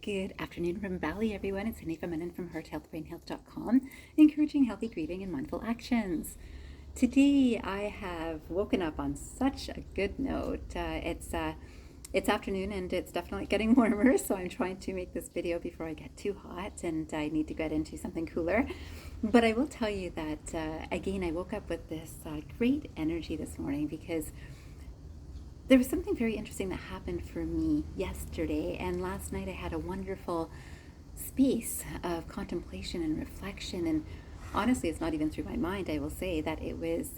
Good afternoon from Bali, everyone. It's Hanifa Menon from hearthealthbrainhealth.com, encouraging healthy grieving and mindful actions. Today, I have woken up on such a good note. It's afternoon and it's definitely getting warmer, so I'm trying to make this video before I get too hot and I need to get into something cooler. But I will tell you that, again, I woke up with this great energy this morning because there was something very interesting that happened for me yesterday, and last night I had a wonderful space of contemplation and reflection. And honestly, it's not even through my mind. I will say that it was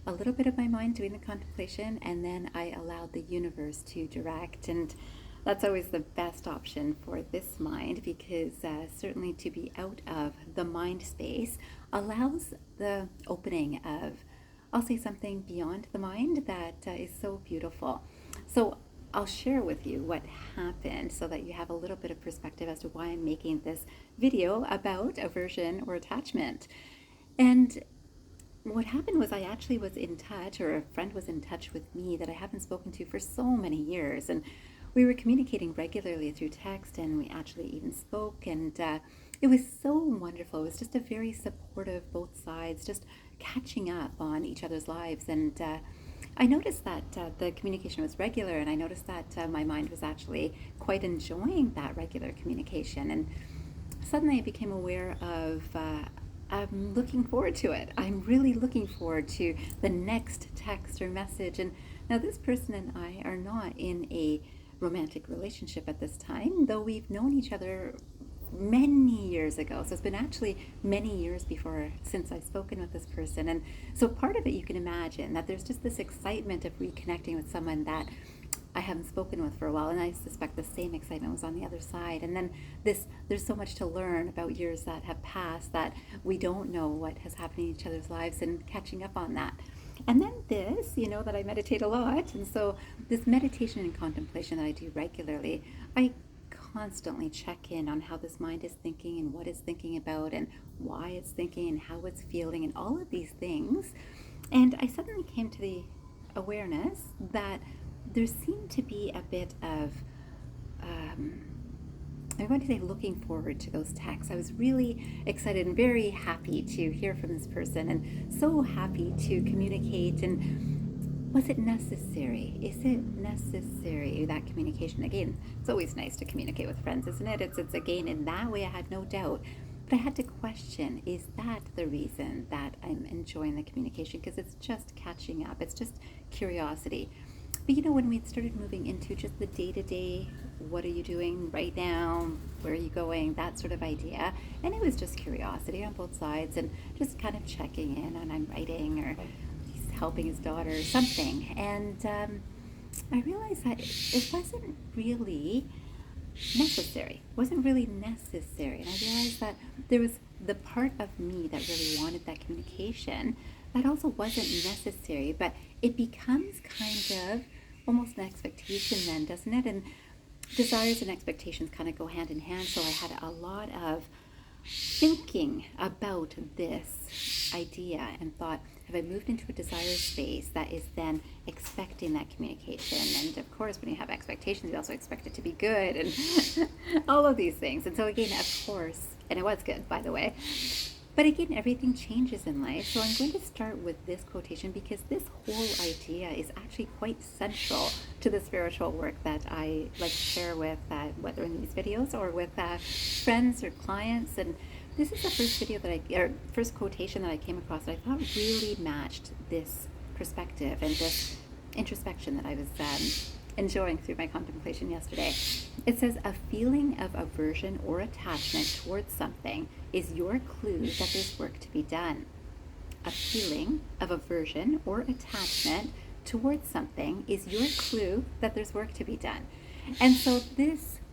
a little bit of my mind doing the contemplation, and then I allowed the universe to direct. And that's always the best option for this mind, because certainly to be out of the mind space allows the opening of, I'll say, something beyond the mind that is so beautiful. So I'll share with you what happened so that you have a little bit of perspective as to why I'm making this video about aversion or attachment. And what happened was I actually was in touch, or a friend was in touch with me that I haven't spoken to for so many years. And we were communicating regularly through text, and we actually even spoke. And it was so wonderful. It was just a very supportive, both sides, just catching up on each other's lives. And I noticed that the communication was regular, and I noticed that my mind was actually quite enjoying that regular communication. And suddenly I became aware of I'm looking forward to it. I'm really looking forward to the next text or message. And now this person and I are not in a romantic relationship at this time, though we've known each other many years ago. So it's been actually many years since I've spoken with this person. And so part of it, you can imagine that there's just this excitement of reconnecting with someone that I haven't spoken with for a while, and I suspect the same excitement was on the other side. And then there's so much to learn about years that have passed that we don't know what has happened in each other's lives, and catching up on that. And then that I meditate a lot, and so this meditation and contemplation that I do regularly, I constantly check in on how this mind is thinking and what it's thinking about and why it's thinking and how it's feeling and all of these things. And I suddenly came to the awareness that there seemed to be a bit of, I'm going to say, looking forward to those texts. I was really excited and very happy to hear from this person, and so happy to communicate. And was it necessary? Is it necessary, that communication? Again, it's always nice to communicate with friends, isn't it? It's again, in that way, I had no doubt. But I had to question, is that the reason that I'm enjoying the communication? Because it's just catching up. It's just curiosity. But when we started moving into just the day-to-day, what are you doing right now? Where are you going? That sort of idea. And it was just curiosity on both sides, and just kind of checking in on I'm writing, or he's helping his daughter or something. And I realized that it wasn't really necessary. It wasn't really necessary. And I realized that there was the part of me that really wanted that communication that also wasn't necessary, but it becomes kind of almost an expectation then, doesn't it? And desires and expectations kind of go hand in hand. So I had a lot of thinking about this idea and thought, have I moved into a desire space that is then expecting that communication? And of course, when you have expectations, you also expect it to be good and all of these things. And so again, of course, and it was good, by the way. But again, everything changes in life. So I'm going to start with this quotation, because this whole idea is actually quite central to the spiritual work that I like to share with, whether in these videos or with friends or clients. And this is the first quotation that I came across that I thought really matched this perspective and this introspection that I was enjoying through my contemplation yesterday. It says, a feeling of aversion or attachment towards something is your clue that there's work to be done. A feeling of aversion or attachment towards something is your clue that there's work to be done. And so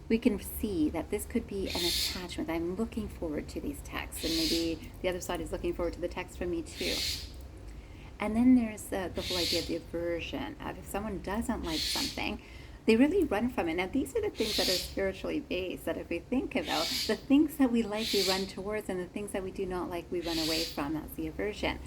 we can see that this could be an attachment. I'm looking forward to these texts, and maybe the other side is looking forward to the text from me too. And then there's the whole idea of the aversion. If someone doesn't like something, they really run from it. Now, these are the things that are spiritually based, that if we think about the things that we like, we run towards, and the things that we do not like, we run away from. That's the aversion.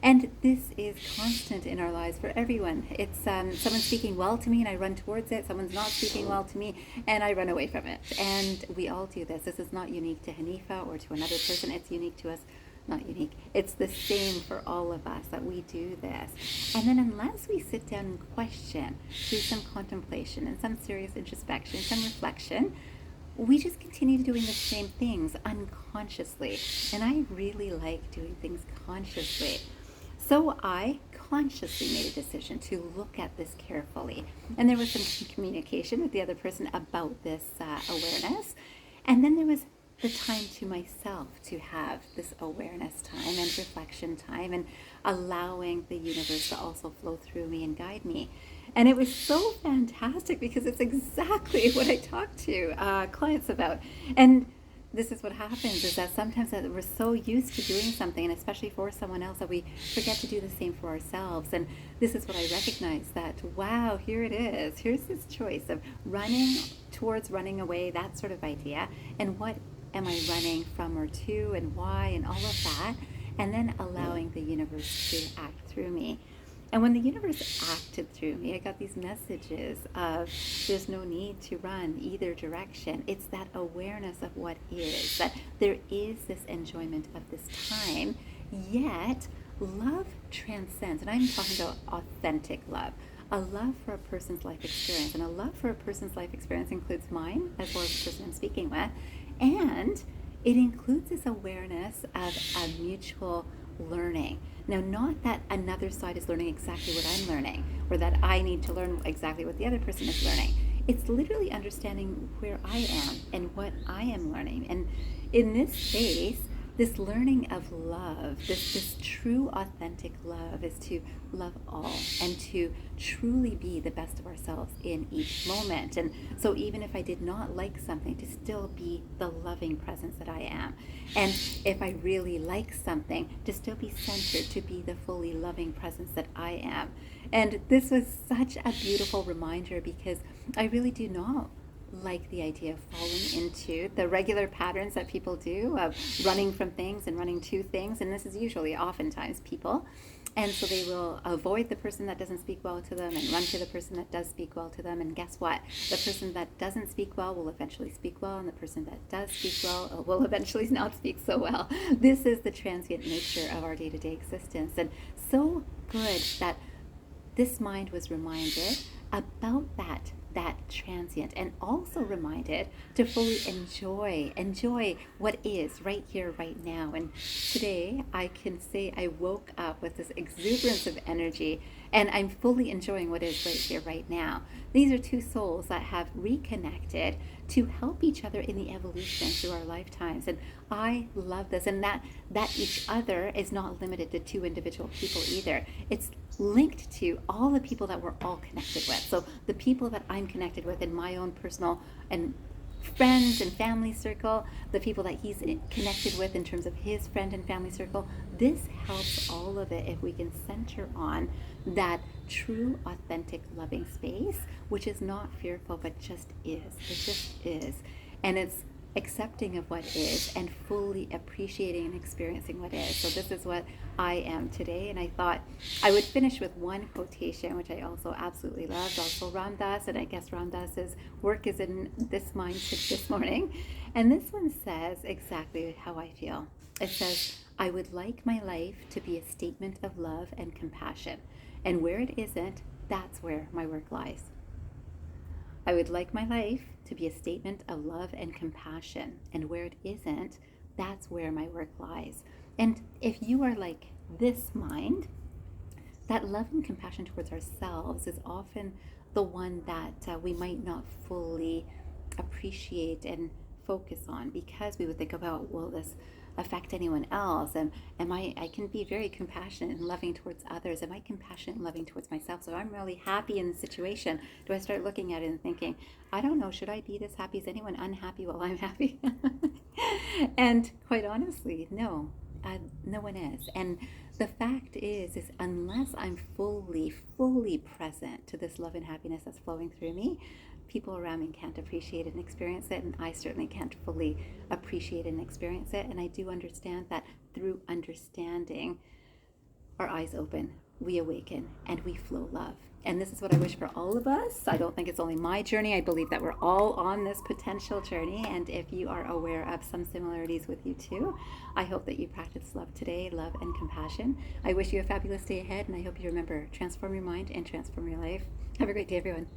And this is constant in our lives for everyone. It's someone speaking well to me and I run towards it. Someone's not speaking well to me and I run away from it. And we all do this. This is not unique to Hanifa or to another person. It's unique to us. Not unique. It's the same for all of us that we do this. And then unless we sit down and question, do some contemplation and some serious introspection, some reflection, we just continue doing the same things unconsciously. And I really like doing things consciously. So I consciously made a decision to look at this carefully. And there was some communication with the other person about this awareness. And then there was the time to myself to have this awareness time and reflection time and allowing the universe to also flow through me and guide me. And it was so fantastic because it's exactly what I talk to clients about. And this is what happens, is that sometimes that we're so used to doing something, and especially for someone else, that we forget to do the same for ourselves. And this is what I recognize, that, wow, here it is. Here's this choice of running towards running away, that sort of idea. And what am I running from or to, and why, and all of that. And then allowing the universe to act through me. And when the universe acted through me, I got these messages of there's no need to run either direction. It's that awareness of what is, that there is this enjoyment of this time, yet love transcends. And I'm talking about authentic love. A love for a person's life experience. And a love for a person's life experience includes mine, as well as the person I'm speaking with. And it includes this awareness of a mutual learning. Now, not that another side is learning exactly what I'm learning, or that I need to learn exactly what the other person is learning. It's literally understanding where I am and what I am learning. And in this space, this learning of love, this true authentic love, is to love all and to truly be the best of ourselves in each moment. And so even if I did not like something, to still be the loving presence that I am. And if I really like something, to still be centered, to be the fully loving presence that I am. And this was such a beautiful reminder, because I really do not like the idea of falling into the regular patterns that people do of running from things and running to things. And this is usually oftentimes people. And so they will avoid the person that doesn't speak well to them and run to the person that does speak well to them. And guess what? The person that doesn't speak well will eventually speak well, and the person that does speak well will eventually not speak so well. This is the transient nature of our day-to-day existence. And so good that this mind was reminded about that transient, and also reminded to fully enjoy what is right here, right now. And today I can say I woke up with this exuberance of energy, and I'm fully enjoying what is right here, right now. These are two souls that have reconnected to help each other in the evolution through our lifetimes. And I love this. And that each other is not limited to two individual people either. It's linked to all the people that we're all connected with. So the people that I'm connected with in my own personal and friends and family circle, the people that he's connected with in terms of his friend and family circle, this helps all of it if we can center on that true, authentic, loving space, which is not fearful, but just is. It just is. And it's accepting of what is and fully appreciating and experiencing what is. So this is what I am today. And I thought I would finish with one quotation, which I also absolutely loved, also Ram Dass, and I guess Ram Dass's work is in this mindset this morning. And this one says exactly how I feel. It says, I would like my life to be a statement of love and compassion. And where it isn't, that's where my work lies. I would like my life to be a statement of love and compassion. And where it isn't, that's where my work lies. And if you are like this mind, that love and compassion towards ourselves is often the one that we might not fully appreciate and focus on, because we would think about, will this affect anyone else? And I can be very compassionate and loving towards others. Am I compassionate and loving towards myself? So I'm really happy in the situation. Do I start looking at it and thinking, I don't know, should I be this happy? Is anyone unhappy while I'm happy? And quite honestly, no. No one is. And the fact is unless I'm fully present to this love and happiness that's flowing through me, people around me can't appreciate it and experience it, and I certainly can't fully appreciate and experience it. And I do understand that through understanding our eyes open, we awaken, and we flow love. And this is what I wish for all of us. I don't think it's only my journey. I believe that we're all on this potential journey. And if you are aware of some similarities with you too, I hope that you practice love today, love and compassion. I wish you a fabulous day ahead, and I hope you remember, transform your mind and transform your life. Have a great day, everyone.